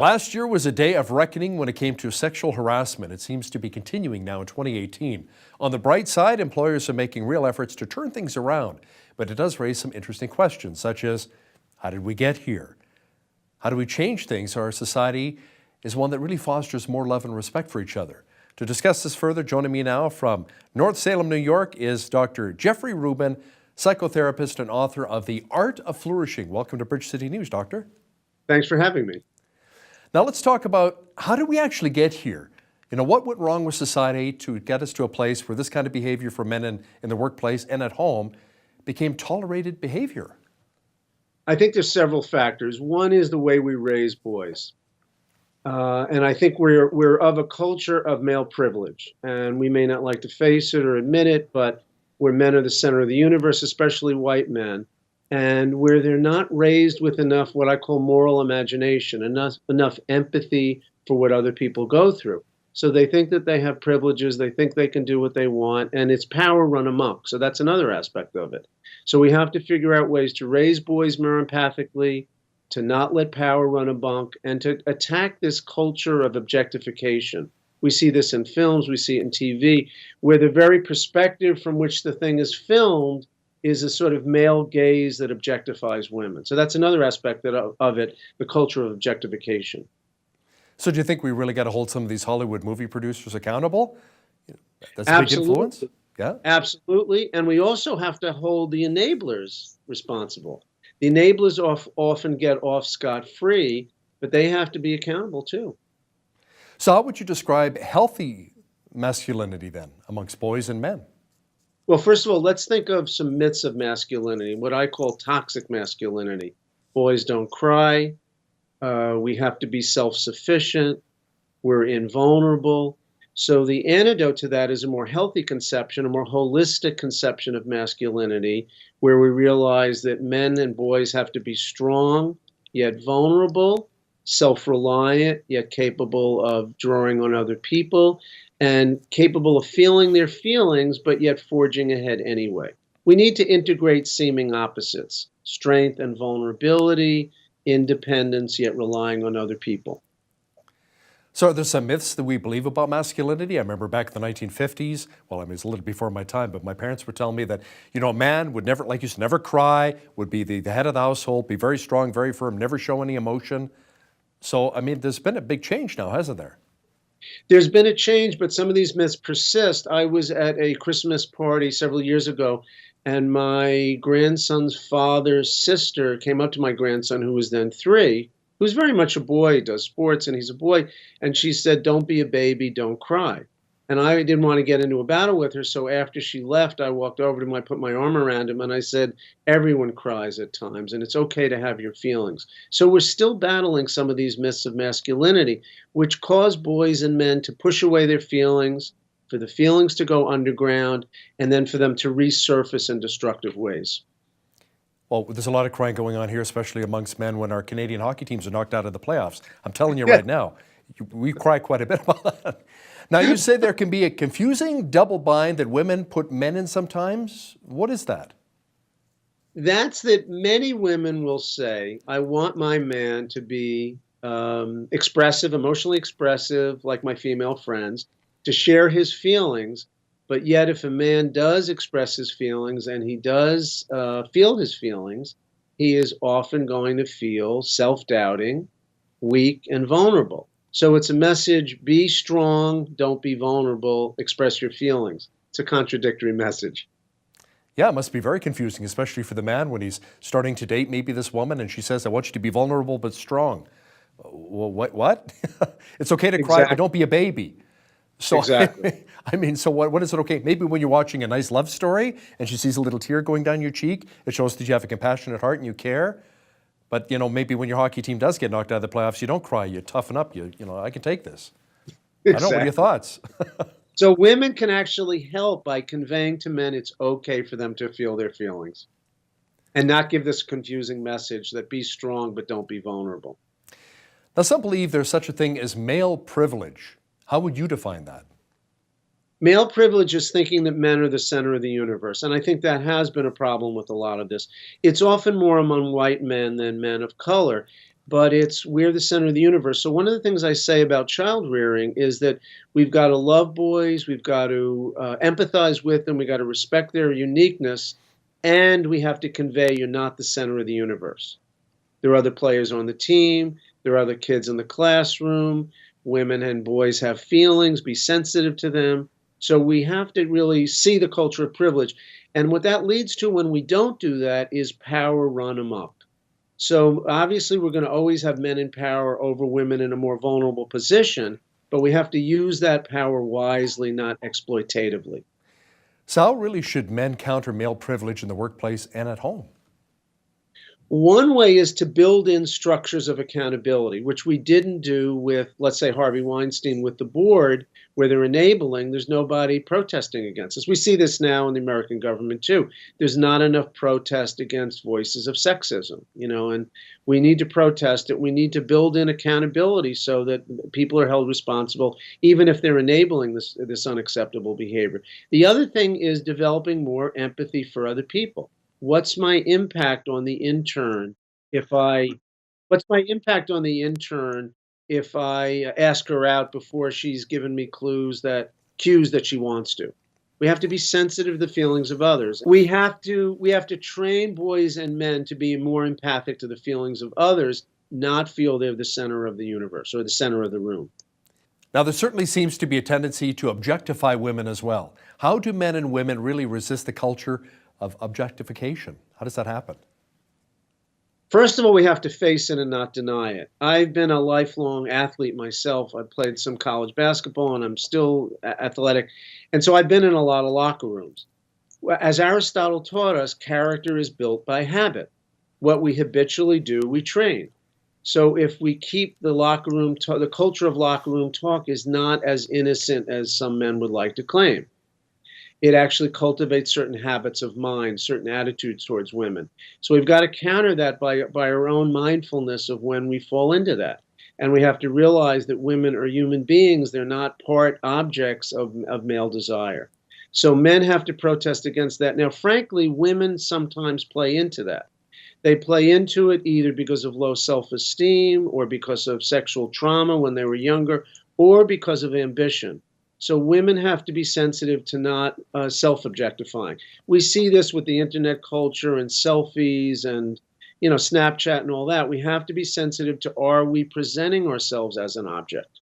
Last year was a day of reckoning when it came to sexual harassment. It seems to be continuing now in 2018. On the bright side, employers are making real efforts to turn things around, but it does raise some interesting questions, such as, how did we get here? How do we change things so our society is one that really fosters more love and respect for each other? To discuss this further, joining me now from North Salem, New York, is Dr. Jeffrey Rubin, psychotherapist and author of The Art of Flourishing. Welcome to Bridge City News, Doctor. Thanks for having me. Now let's talk about, how did we actually get here? What went wrong with society to get us to a place where this kind of behavior for men in the workplace and at home became tolerated behavior? I think there's several factors. One is the way we raise boys. And I think we're of a culture of male privilege. And we may not like to face it or admit it, but where men are the center of the universe, especially white men, and where they're not raised with enough what I call moral imagination, enough empathy for what other people go through. So they think that they have privileges, they think they can do what they want, and it's power run amok. So that's another aspect of it. So we have to figure out ways to raise boys more empathically, to not let power run amok, and to attack this culture of objectification. We see this in films, we see it in TV, where the very perspective from which the thing is filmed is a sort of male gaze that objectifies women. So that's another aspect of it, the culture of objectification. So do you think we really got to hold some of these Hollywood movie producers accountable? That's a big Absolutely. influence? Yeah. Absolutely. And we also have to hold the enablers responsible. The enablers often get off scot-free, but they have to be accountable too. So how would you describe healthy masculinity then amongst boys and men? Well, first of all, let's think of some myths of masculinity, what I call toxic masculinity. Boys don't cry. We have to be self-sufficient. We're invulnerable. So the antidote to that is a more healthy conception, a more holistic conception of masculinity, where we realize that men and boys have to be strong, yet vulnerable, self-reliant, yet capable of drawing on other people, and capable of feeling their feelings, but yet forging ahead anyway. We need to integrate seeming opposites, strength and vulnerability, independence, yet relying on other people. So are there some myths that we believe about masculinity? I remember back in the 1950s, well, I mean, it's a little before my time, but my parents were telling me that, a man would never, like you said, never cry, would be the head of the household, be very strong, very firm, never show any emotion. So, I mean, there's been a big change now, hasn't there? There's been a change, but some of these myths persist. I was at a Christmas party several years ago, and my grandson's father's sister came up to my grandson, who was then 3, who's very much a boy, he does sports, and he's a boy, and she said, "Don't be a baby, don't cry." And I didn't want to get into a battle with her, so after she left, I walked over to him, I put my arm around him, and I said, everyone cries at times, and it's okay to have your feelings. So we're still battling some of these myths of masculinity, which cause boys and men to push away their feelings, for the feelings to go underground, and then for them to resurface in destructive ways. Well, there's a lot of crying going on here, especially amongst men when our Canadian hockey teams are knocked out of the playoffs. I'm telling you right now, we cry quite a bit about that. Now, you say there can be a confusing double bind that women put men in sometimes. What is that? That's that many women will say, I want my man to be expressive, emotionally expressive, like my female friends, to share his feelings. But yet if a man does express his feelings and he does feel his feelings, he is often going to feel self-doubting, weak, and vulnerable. So it's a message, be strong, don't be vulnerable, express your feelings. It's a contradictory message. Yeah, it must be very confusing, especially for the man when he's starting to date maybe this woman and she says, I want you to be vulnerable but strong. Well, what? It's okay to cry, but don't be a baby. So, exactly. I mean, so what is it okay? Maybe when you're watching a nice love story and she sees a little tear going down your cheek, it shows that you have a compassionate heart and you care. But, maybe when your hockey team does get knocked out of the playoffs, you don't cry, you toughen up, I can take this. Exactly. I don't know, what are your thoughts? So women can actually help by conveying to men it's okay for them to feel their feelings and not give this confusing message that be strong but don't be vulnerable. Now, some believe there's such a thing as male privilege. How would you define that? Male privilege is thinking that men are the center of the universe, and I think that has been a problem with a lot of this. It's often more among white men than men of color, but we're the center of the universe. So one of the things I say about child rearing is that we've got to love boys, we've got to empathize with them, we've got to respect their uniqueness, and we have to convey you're not the center of the universe. There are other players on the team, there are other kids in the classroom, women and boys have feelings, be sensitive to them. So we have to really see the culture of privilege. And what that leads to when we don't do that is power run amok. So obviously, we're going to always have men in power over women in a more vulnerable position, but we have to use that power wisely, not exploitatively. So how really should men counter male privilege in the workplace and at home? One way is to build in structures of accountability, which we didn't do with, let's say, Harvey Weinstein with the board, where they're enabling, there's nobody protesting against us. We see this now in the American government too. There's not enough protest against voices of sexism, and we need to protest it. We need to build in accountability so that people are held responsible, even if they're enabling this unacceptable behavior. The other thing is developing more empathy for other people. What's my impact on the intern if I what's my impact on the intern if I ask her out before she's given me cues that she wants to? We have to be sensitive to the feelings of others. We have to train boys and men to be more empathic to the feelings of others, not feel they're the center of the universe or the center of the room. Now, there certainly seems to be a tendency to objectify women as well. How do men and women really resist the culture of objectification? How does that happen? First of all, we have to face it and not deny it. I've been a lifelong athlete myself. I played some college basketball and I'm still athletic. And so I've been in a lot of locker rooms. As Aristotle taught us, character is built by habit. What we habitually do, we train. So if we keep the culture of locker room talk is not as innocent as some men would like to claim. It actually cultivates certain habits of mind, certain attitudes towards women. So we've got to counter that by our own mindfulness of when we fall into that. And we have to realize that women are human beings. They're not part objects of male desire. So men have to protest against that. Now, frankly, women sometimes play into that. They play into it either because of low self-esteem or because of sexual trauma when they were younger or because of ambition. So women have to be sensitive to not self-objectifying. We see this with the internet culture and selfies and Snapchat and all that. We have to be sensitive to, are we presenting ourselves as an object?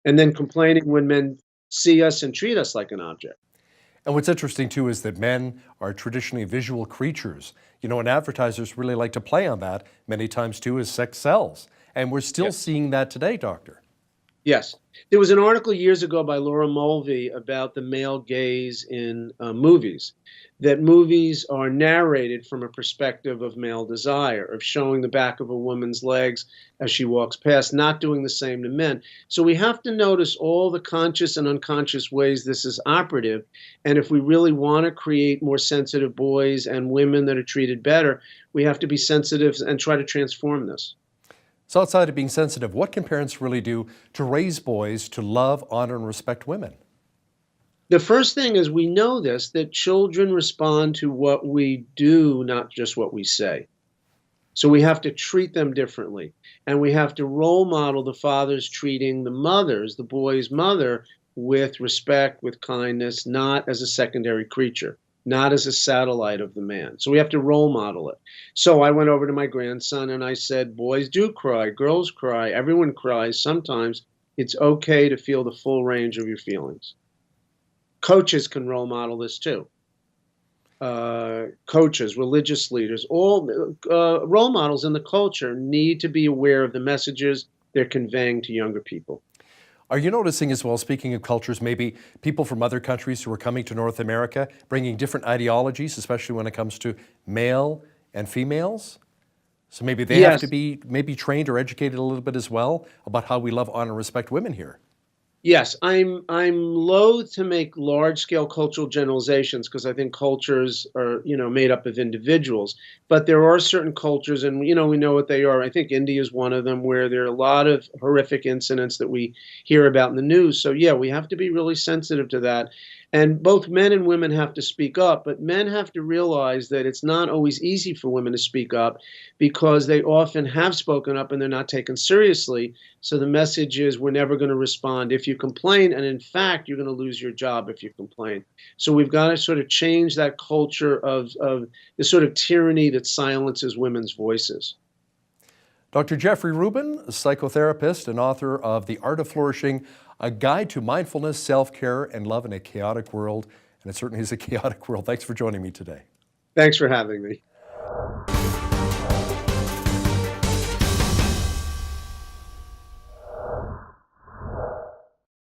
And then complaining when men see us and treat us like an object. And what's interesting too is that men are traditionally visual creatures, and advertisers really like to play on that many times too as sex sells. And we're still seeing that today, Doctor. Yes. There was an article years ago by Laura Mulvey about the male gaze in movies, that movies are narrated from a perspective of male desire, of showing the back of a woman's legs as she walks past, not doing the same to men. So we have to notice all the conscious and unconscious ways this is operative. And if we really want to create more sensitive boys and women that are treated better, we have to be sensitive and try to transform this. So outside of being sensitive, what can parents really do to raise boys to love, honor, and respect women? The first thing is we know this, that children respond to what we do, not just what we say. So we have to treat them differently. And we have to role model the fathers treating the boy's mother, with respect, with kindness, not as a secondary creature, not as a satellite of the man. So we have to role model it. So I went over to my grandson and I said, boys do cry, girls cry, everyone cries. Sometimes it's okay to feel the full range of your feelings. Coaches can role model this too. Coaches, religious leaders, all role models in the culture need to be aware of the messages they're conveying to younger people. Are you noticing as well, speaking of cultures, maybe people from other countries who are coming to North America, bringing different ideologies, especially when it comes to male and females? So maybe they have to be trained or educated a little bit as well about how we love, honor, and respect women here. Yes, I'm loath to make large-scale cultural generalizations because I think cultures are, made up of individuals. But there are certain cultures, and we know what they are. I think India is one of them, where there are a lot of horrific incidents that we hear about in the news. So yeah, we have to be really sensitive to that. And both men and women have to speak up, but men have to realize that it's not always easy for women to speak up because they often have spoken up and they're not taken seriously. So the message is we're never going to respond if you complain, and in fact, you're going to lose your job if you complain. So we've got to sort of change that culture of the sort of tyranny that silences women's voices. Dr. Jeffrey Rubin, psychotherapist and author of The Art of Flourishing, a guide to mindfulness, self-care, and love in a chaotic world. And it certainly is a chaotic world. Thanks for joining me today. Thanks for having me.